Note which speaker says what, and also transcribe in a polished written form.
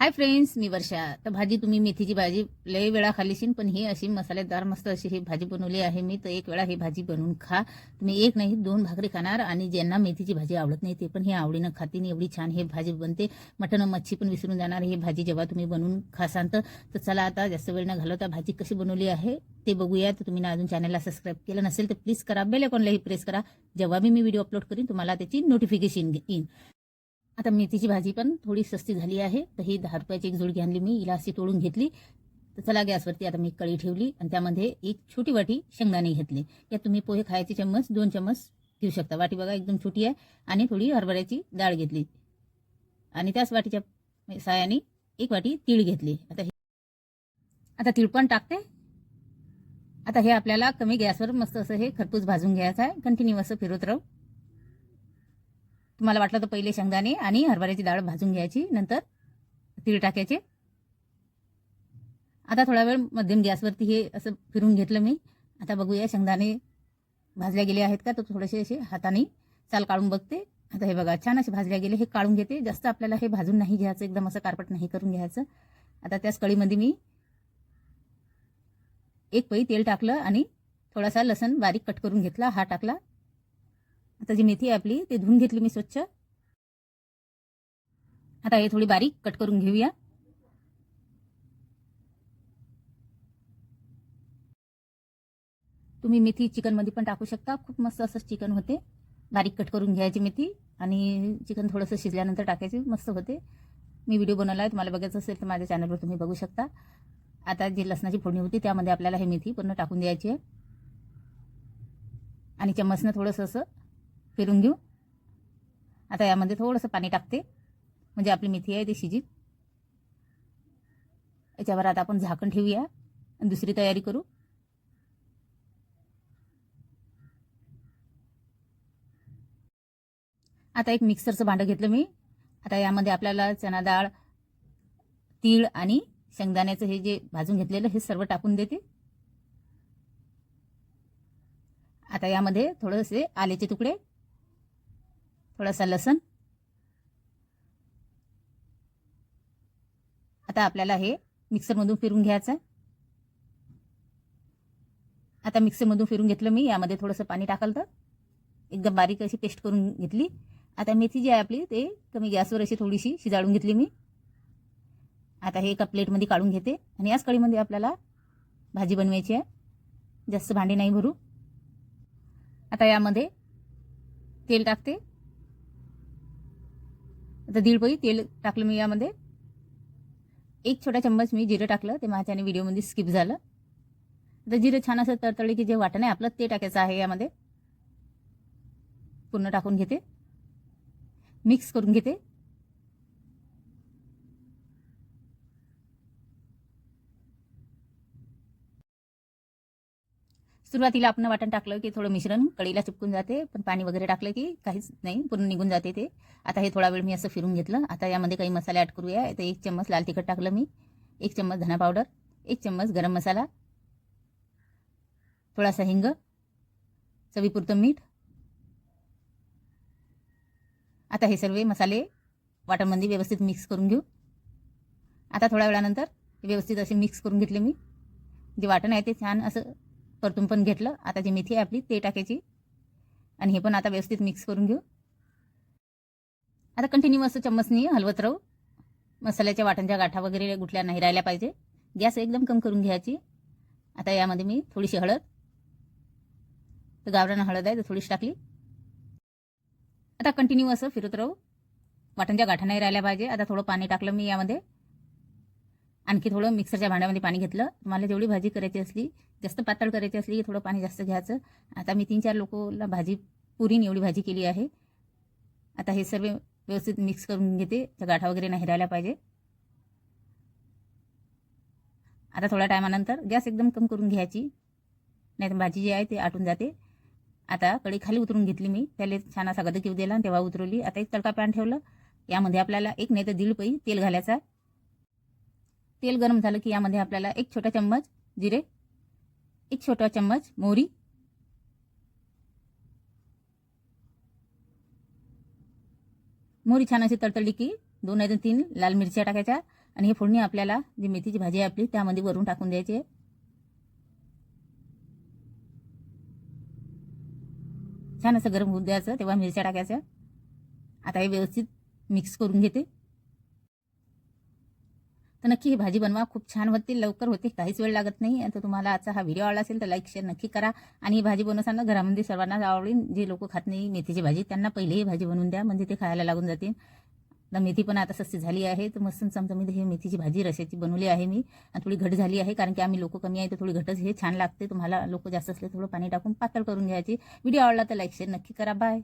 Speaker 1: Hi friends, मी वर्षा. तर भाजी तुम्ही मेथीची भाजी लय वेळा खाल्लीशीन, पण ही अशी मसालेदार मस्त अशी ही भाजी बनवली आहे मी. तर एक वेळा ही भाजी बनवून खा. तुम्ही एक नाही दोन भाकरी खाणार आणि ज्यांना मेथीची भाजी आवडत नाही ते पण ही आवडीनं खातील. एवढी छान ही भाजी बनते. मटण मच्छी पण विसरून जाणार ही भाजी जेव्हा तुम्ही बनवून खासाल. तर चला आता जास्त वेळ न घालवता भाजी कशी बनवली आहे ते बघूया. तर तुम्ही अजून चॅनलला सबस्क्राईब केलं नसेल तर प्लीज करा. बेल आयकॉनलाही प्रेस करा. जेव्हा मी व्हिडिओ अपलोड करीन तुम्हाला त्याची नोटिफिकेशन येईल. आता मेथीची भाजी पण थोडी स्वस्त झाली आहे. तर ही 10 रुपयाची एक जोडगी आणली मी. हिला अशी तोडून घेतली. तर चला गॅसवरती आता मी कढई ठेवली आणि त्यामध्ये एक छोटी वाटी शेंगदाणे घेतले. यात तुम्ही पोहे खायचे चम्मच 2 चम्मच घेऊ शकता. वाटी बघा एकदम छोटी आहे. आणि थोडी हरभऱ्याची डाळ घेतली आणि त्याच वाटीच्या साहाय्याने एक वाटी तीळ घेतली. आता तीळ पण टाकते. आता हे आपल्याला कमी गॅसवर मस्त असं हे खरपूस भाजून घ्यायचं आहे. कंटिन्यू असं फिरवत राहू. तुम्हाला वाटलं तर पहिले शेंगदाणे आणि हरभऱ्याची डाळ भाजून घ्यायची, नंतर तीळ टाकायचे. आता थोडा वेळ मध्यम गॅसवरती हे असं फिरून घेतलं मी. आता बघूया शेंगदाणे भाजल्या गेले आहेत का. तर थोडेसे असे हाताने साल काढून बघते. आता हे बघा छान असे भाजल्या गेले. हे काढून घेते. जास्त आपल्याला हे भाजून नाही घ्यायचं, एकदम असं कारपट नाही करून घ्यायचं. आता त्याच कढईमध्ये मी एक पळी तेल टाकलं आणि थोडासा लसण बारीक कट करून घेतला, हा टाकला. आता जी मेथी आहे आपली ते धुवून घेतली मी स्वच्छ. आता हे थोडी बारीक कट करून घेऊया. तुम्ही मेथी चिकनमध्ये पण टाकू शकता. खूप मस्त असं चिकन होते. बारीक कट करून घ्यायची मेथी आणि चिकन थोडंसं शिजल्यानंतर टाकायचे, मस्त होते. मी व्हिडिओ बनवला आहे, तुम्हाला बघायचं असेल तर माझ्या चॅनलवर तुम्ही बघू शकता. आता जी लसणाची फोडणी होती त्यामध्ये आपल्याला हे मेथी पूर्ण टाकून द्यायची आहे आणि चम्मचनं थोडंसं असं फिरून घेऊ. आता यामध्ये थोडंसं पाणी टाकते म्हणजे आपली मेथी आहे ती शिजील. याच्यावर आता आपण झाकण ठेवूया आणि दुसरी तयारी करू. आता एक मिक्सरचं भांडं घेतलं मी. आता यामध्ये आपल्याला चणा डाळ, तीळ आणि शेंगदाण्याचं हे जे भाजून घेतलेलं हे सर्व टाकून देते. आता यामध्ये थोडेसे आल्याचे तुकडे, थोडासा लसण. आता आपल्याला हे मिक्सरमधून फिरून घ्यायचं आहे. आता मिक्सरमधून फिरून घेतलं मी. यामध्ये थोडंसं पाणी टाकलं तर एकदम बारीक अशी पेस्ट करून घेतली. आता मेथी जी आहे आपली ते कमी गॅसवर अशी थोडीशी शिजाळून घेतली मी. आता हे एका प्लेटमध्ये काढून घेते आणि याच कढईमध्ये आपल्याला भाजी बनवायची आहे. जास्त भांडे नाही भरू. आता यामध्ये तेल टाकते. आता 1.5 पळी तेल टाकलं मी यामध्ये. एक छोटा चम्मच मी जिरं टाकलं, ते माझ्याने व्हिडिओमध्ये स्किप झालं. आता जिरं छान असं तडतडले की जे वाटण आहे आपलं ते टाकायचं आहे. यामध्ये पूर्ण टाकून घेते, मिक्स करून घेते. सुरुवातीला आपण वाटण टाकलं की थोडं मिश्रण कढईला चिपकून जाते, पण पाणी वगैरे टाकलं की काहीच नाही, पूर्ण निघून जाते ते. आता हे थोडा वेळ मी असं फिरून घेतलं. आता यामध्ये काही मसाले ॲड करूया. तर 1 चम्मच लाल तिखट टाकलं मी, 1 चम्मच धना पावडर, 1 चम्मच गरम मसाला, थोडासा हिंग, चवीपुरतं मीठ. आता हे सर्व मसाले वाटणमध्ये व्यवस्थित मिक्स करून घेऊ. आता थोड्या वेळानंतर व्यवस्थित असे मिक्स करून घेतले मी. जे वाटण आहे ते छान असं परतून पण घेतलं. आता जी मेथी आहे आपली ते टाकायची आणि हे पण आता व्यवस्थित मिक्स करून घेऊ. आता कंटिन्यू असं चम्मचनी हलवत राहू. मसाल्याच्या वाटणच्या गाठा वगैरे गुठल्या नाही राहिल्या पाहिजे. गॅस एकदम कम करून घ्यायची. आता यामध्ये मी थोडीशी हळद, तर गावरान हळद आहे तर थोडीशी टाकली. आता कंटिन्यू असं फिरत राहू. वाटणच्या गाठा नाही राहिल्या पाहिजे. आता थोडं पाणी टाकलं मी यामध्ये. आणखी थोडं मिक्सरच्या भांड्यामध्ये पाणी घेतलं. तुम्हाला जेवढी भाजी करायची असली, जास्त पातळ करायची असली की थोडं पाणी जास्त घ्यायचं. आता मी 3-4 लोकांना भाजी पुरीन एवढी भाजी केली आहे. आता हे सर्व व्यवस्थित मिक्स करून घेते. त्या गाठा वगैरे नाही राहिल्या पाहिजे. आता थोड्या टायमानंतर गॅस एकदम कम करून घ्यायची, नाही तर भाजी जी आहे ते आटून जाते. आता कढई खाली उतरून घेतली मी. त्याला छान असा गदक येऊ दिला आणि तेव्हा उतरवली. आता एक तडका पॅन ठेवलं. यामध्ये आपल्याला 1 नाही तर 1.5 पळी तेल घालायचं आहे. तेल गरम झालं की यामध्ये आपल्याला 1 छोटा चम्मच जिरे, 1 छोटा चम्मच मोहरी, मोहरी छान अशी तडतडली की 2 नाही तर 3 लाल मिरच्या टाकायच्या आणि हे फोडणी आपल्याला जी मेथीची भाजी आहे आपली त्यामध्ये वरून टाकून द्यायची आहे. छान असं गरम होऊ द्यायचं, तेव्हा मिरच्या टाकायच्या. आता हे व्यवस्थित मिक्स करून घेते. तर नक्की ही भाजी बनवा, खूप छान होते, लवकर होते, काहीच वेळ लागत नाही. तर तुम्हाला आजचा हा व्हिडिओ आवडला असेल तर लाईक शेअर नक्की करा. आणि ही भाजी बनवताना घरामध्ये सर्वांनाच आवडेल. जे लोक खात नाही मेथीची भाजी त्यांना पहिले ही भाजी बनवून द्या, म्हणजे ते खायला लागून जातील. आता मेथी पण आता सस्ती झाली आहे, तर मस्त चमचमीत ही मेथीची भाजी रश्याची बनवली आहे मी. आणि थोडी घट झाली आहे कारण की आम्ही लोक कमी आहे, तर थोडी घटच हे छान लागते. तुम्हाला लोक जास्त असले थोडं पाणी टाकून पातळ करून घ्यायची. व्हिडिओ आवडला तर लाईक शेअर नक्की करा. बाय.